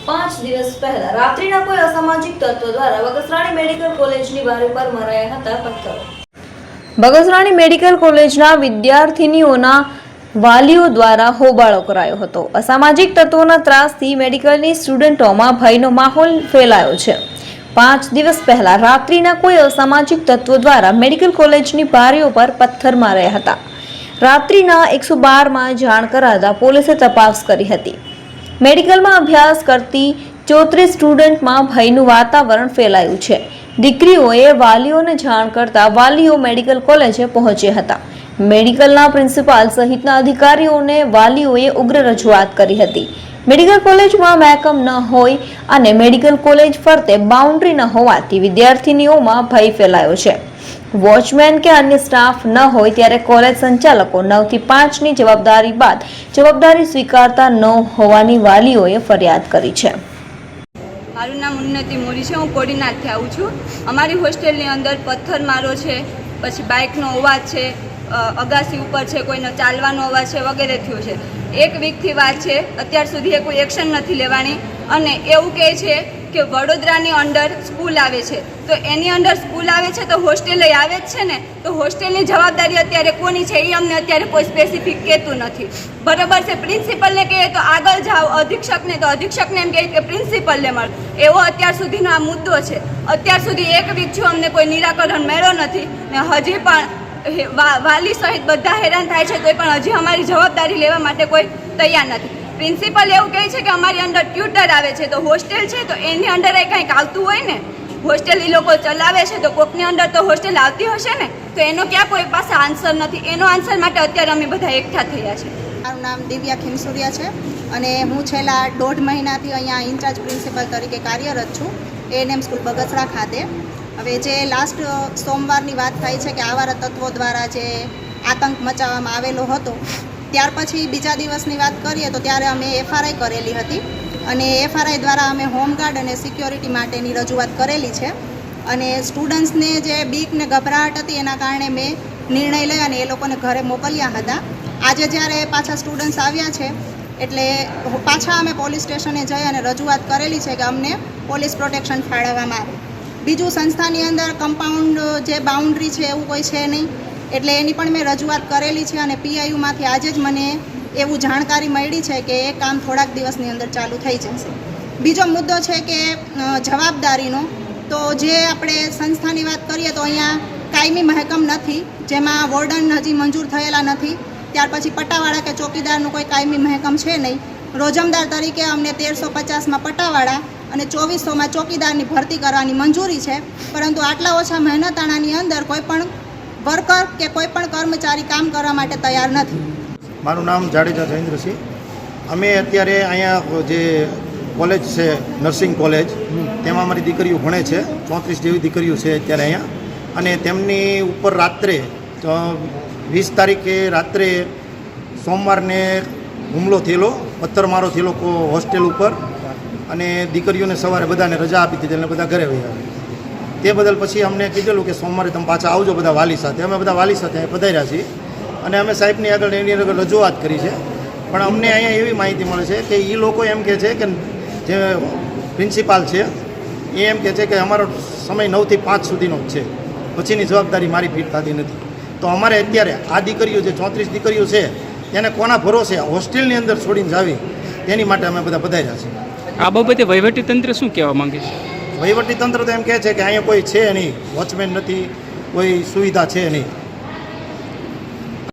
5 દિવસ પહેલા રાત્રિના કોઈ અસામાજિક તત્વો દ્વારા બગસરાણી મેડિકલ કોલેજની બારી પર મરાયા હતા પથ્થરો। બગસરાણી મેડિકલ કોલેજના વિદ્યાર્થીનીઓના વાલીઓ દ્વારા હોબાળો કરાયો હતો। અસામાજિક તત્વોના ત્રાસથી મેડિકલની સ્ટુડન્ટોમાં ભયનો માહોલ ફેલાયો છે। 5 દિવસ પહેલા રાત્રિના કોઈ અસામાજિક તત્વો દ્વારા મેડિકલ કોલેજની બારીઓ પર પથ્થર માર્યા હતા। રાત્રિના 112માં જાણ કરાતા પોલીસે તપાસ કરી હતી। મેડિકલમાં અભ્યાસ કરતી 34 સ્ટુડન્ટમાં ભયનું વાતાવરણ ફેલાયું છે। દીકરીઓએ વાલીઓને જાણ કરતા વાલીઓ મેડિકલ કોલેજે પહોંચ્યા હતા। મેડિકલના પ્રિન્સિપાલ સહિતના અધિકારીઓને વાલીઓએ ઉગ્ર રજૂઆત કરી હતી। મેડિકલ કોલેજમાં મહેકમ ન હોય અને મેડિકલ કોલેજ ફરતે બાઉન્ડ્રી ન હોવાથી વિદ્યાર્થીનીઓમાં ભય ફેલાયો છે। વોચમેન કે અન્ય સ્ટાફ ન હોય ત્યારે કોલેજ સંચાલકો 9 થી 5ની જવાબદારી બાદ જવાબદારી સ્વીકારતા ન હોવાની વાલીઓએ ફરિયાદ કરી છે। મારું નામ ઉન્નતિ મોરી છે। હું કોડીનાથથી આવું છું। અમારી હોસ્ટેલની અંદર પથ્થરમારો છે, પછી બાઇકનો અવાજ છે, અગાસી ઉપર છે, કોઈનો ચાલવાનો અવાજ છે વગેરે થયું છે। 1 વીકથી વાત છે, અત્યાર સુધી કોઈ એક્શન નથી લેવાની અને એવું કહે છે કે વડોદરાની અંદર સ્કૂલ આવે છે તો એની અંદર સ્કૂલ આવે છે તો હોસ્ટેલે આવે જ છે ને, તો હોસ્ટેલની જવાબદારી અત્યારે કોની છે એ અમને અત્યારે કોઈ સ્પેસિફિક કહેતું નથી। બરાબર છે, પ્રિન્સિપલને કહે તો આગળ જાઓ, અધિક્ષકને તો અધિક્ષકને એમ કહે કે પ્રિન્સિપલને મળો, એવો અત્યાર સુધીનો આ મુદ્દો છે। અત્યાર સુધી 1 વીક થયું, અમને કોઈ નિરાકરણ મળ્યો નથી ને હજી પણ વાલી સહિત બધા હેરાન થાય છે, તોય પણ હજી અમારી જવાબદારી લેવા માટે કોઈ તૈયાર નથી। પ્રિન્સિપલ એવું કહે છે કે અમારી અંદર ટ્યુટર આવે છે, તો હોસ્ટેલ છે તો એની અંદર કંઈક આવતું હોય ને, હોસ્ટેલ એ લોકો ચલાવે છે તો કોકની અંદર તો હોસ્ટેલ આવતી હશે ને, તો એનો ક્યાં કોઈ પાસે આન્સર નથી। એનો આન્સર માટે અત્યારે અમે બધા એકઠા થયા છે। મારું નામ દિવ્યા ખીમસુરિયા છે અને હું છેલ્લા 1.5 મહિનાથી અહીંયા ઇન્ચાર્જ પ્રિન્સિપલ તરીકે કાર્યરત છું એએનએમ સ્કૂલ બગસરા ખાતે। હવે જે લાસ્ટ સોમવારની વાત થઈ છે કે આવારા તત્વો દ્વારા જે આતંક મચાવવામાં આવેલો હતો, ત્યાર પછી બીજા દિવસની વાત કરીએ તો ત્યારે અમે એફઆરઆઈ કરેલી હતી અને એફઆરઆઈ દ્વારા અમે હોમગાર્ડ અને સિક્યોરિટી માટેની રજૂઆત કરેલી છે અને સ્ટુડન્ટ્સને જે બીક ને ગભરાટ હતી એના કારણે મેં નિર્ણય લઈ અને એ લોકોને ઘરે મોકલ્યા હતા। આજે જ્યારે પાછા સ્ટુડન્ટ્સ આવ્યા છે એટલે પાછા અમે પોલીસ સ્ટેશને જઈ અને રજૂઆત કરેલી છે કે અમને પોલીસ પ્રોટેક્શન ફાળવવામાં આવે। બીજું સંસ્થાની અંદર કમ્પાઉન્ડ જે બાઉન્ડ્રી છે એવું કોઈ છે નહીં, એટલે એની પણ મેં રજૂઆત કરેલી છે અને પીઆઈયુમાંથી આજે જ મને એવું જાણકારી મળી છે કે એ કામ થોડાક દિવસની અંદર ચાલુ થઈ જશે। બીજો મુદ્દો છે કે જવાબદારીનો, તો જે આપણે સંસ્થાની વાત કરીએ તો અહીંયા કાયમી મહેકમ નથી, જેમાં વોર્ડન હજી મંજૂર થયેલા નથી। ત્યાર પછી પટ્ટાવાળા કે ચોકીદારનું કોઈ કાયમી મહેકમ છે નહીં। રોજમદાર તરીકે અમને 1350માં પટ્ટાવાળા અને 2400માં ચોકીદારની ભરતી કરવાની મંજૂરી છે, પરંતુ આટલા ઓછા મહેનતાણાની અંદર કોઈ પણ વર્કર કે કોઈ પણ કર્મચારી કામ કરવા માટે તૈયાર નથી। મારું નામ જાડેજા જયેન્દ્રસિંહ। અમે અત્યારે અહીંયા જે કોલેજ છે નર્સિંગ કોલેજ, તેમાં અમારી દીકરીઓ ભણે છે, 34 જેવી દીકરીઓ છે અત્યારે અહીંયા, અને તેમની ઉપર રાત્રે 20 તારીખે રાત્રે સોમવારને હુમલો થયેલો, પથ્થરમારો થયેલો હોસ્ટેલ ઉપર, અને દીકરીઓને સવારે બધાને રજા આપી દીધી અને બધા ઘરે વહી આવ્યા। તે બદલ પછી અમને કીધેલું કે સોમવારે તમે પાછા આવજો બધા વાલી સાથે। અમે બધા વાલી સાથે પધાર્યા છીએ અને અમે સાહેબની આગળ એની આગળ રજૂઆત કરી છે, પણ અમને અહીંયા એવી માહિતી મળે છે કે એ લોકો એમ કહે છે કે જે પ્રિન્સિપાલ છે એ એમ કહે છે કે અમારો સમય 9 થી 5 સુધીનો જ છે, પછીની જવાબદારી મારી ફીટ થતી નથી। તો અમારે અત્યારે આ દીકરીઓ જે 34 દીકરીઓ છે તેને કોના ભરોસે હોસ્ટેલની અંદર છોડીને જાવી, તેની માટે અમે બધા પધાર્યા છીએ। આ બાબતે વહીવટીતંત્ર શું કહેવા માંગે છે? વહીવટીતંત્ર તો એમ કહે છે કે અહીંયા કોઈ છે નહીં, વોચમેન નથી, કોઈ સુવિધા છે નહીં।